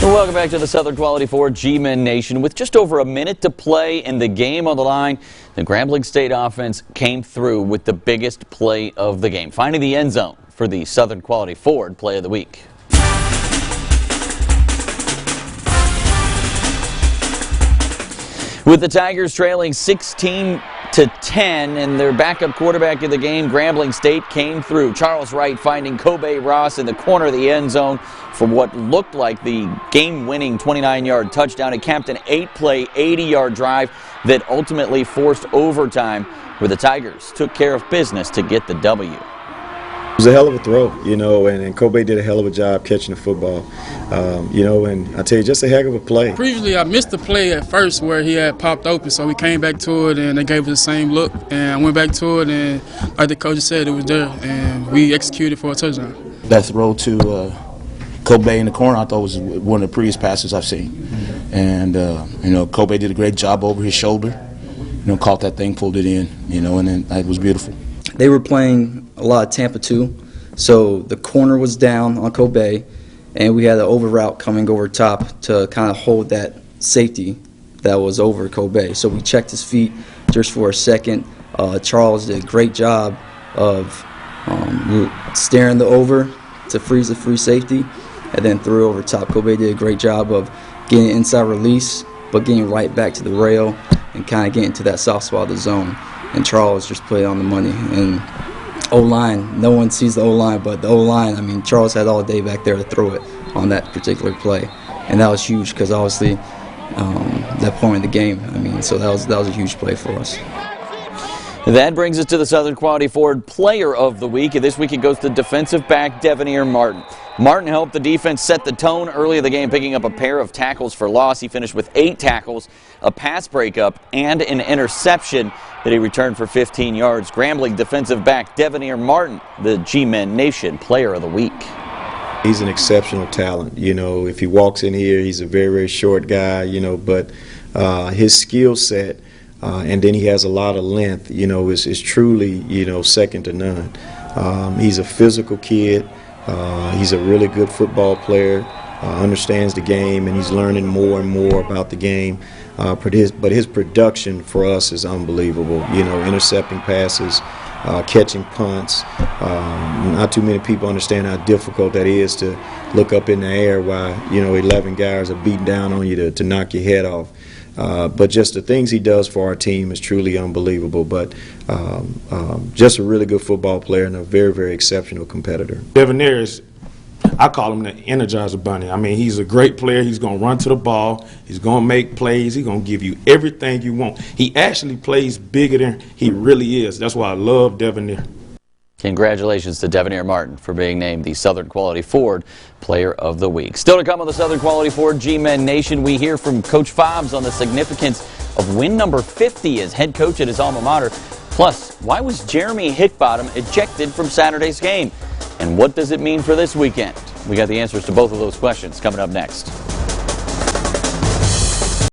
Welcome back to the Southern Quality Ford GMEN Nation. With just over a minute to play and the game on the line, the Grambling State offense came through with the biggest play of the game, finding the end zone for the Southern Quality Ford Play of the Week. With the Tigers trailing 16-10 and their backup quarterback in the game, Grambling State came through. Charles Wright finding Kobe Ross in the corner of the end zone for what looked like the game-winning 29-yard touchdown. It capped an 8-play, 80-yard drive that ultimately forced overtime, where the Tigers took care of business to get the W. It was a hell of a throw, and Kobe did a hell of a job catching the football, and I tell you, just a heck of a play. Previously, I missed the play at first where he had popped open, so we came back to it, and they gave us the same look, and I went back to it, and like the coach said, it was there, and we executed for a touchdown. That throw to Kobe in the corner, I thought was one of the prettiest passes I've seen, and Kobe did a great job over his shoulder, caught that thing, pulled it in, and then it was beautiful. They were playing a lot of Tampa 2, so the corner was down on Kobe, and we had an over route coming over top to kind of hold that safety that was over Kobe. So we checked his feet just for a second. Charles did a great job of staring the over to freeze the free safety, and then threw over top. Kobe did a great job of getting inside release, but getting right back to the rail and kind of getting to that soft spot of the zone. And Charles just played on the money. And O-line, no one sees the O-line, but the O-line, I mean, Charles had all day back there to throw it on that particular play. And that was huge because obviously that point in the game, so that was a huge play for us. That brings us to the Southern Quality Ford Player of the Week. And this week it goes to defensive back Devoneer Martin. Martin helped the defense set the tone early in the game, picking up a pair of tackles for loss. He finished with 8 tackles, a pass breakup, and an interception that he returned for 15 yards. Grambling defensive back Devoneer Martin, the GMEN Nation Player of the Week. He's an exceptional talent. If he walks in here, he's a very, very short guy, but his skill set, and then he has a lot of length, is truly, second to none. He's a physical kid. He's a really good football player, understands the game, and he's learning more and more about the game. But his production for us is unbelievable. Intercepting passes, catching punts. Not too many people understand how difficult that is to look up in the air while 11 guys are beating down on you to knock your head off. But just the things he does for our team is truly unbelievable. But just a really good football player and a very, very exceptional competitor. Devoneer is, I call him the Energizer Bunny. He's a great player. He's going to run to the ball. He's going to make plays. He's going to give you everything you want. He actually plays bigger than he really is. That's why I love Devoneer. Congratulations to Devoneer Martin for being named the Southern Quality Ford Player of the Week. Still to come on the Southern Quality Ford GMEN Nation, we hear from Coach Fobbs on the significance of win number 50 as head coach at his alma mater. Plus, why was Jeremy Hickbottom ejected from Saturday's game? And what does it mean for this weekend? We got the answers to both of those questions coming up next.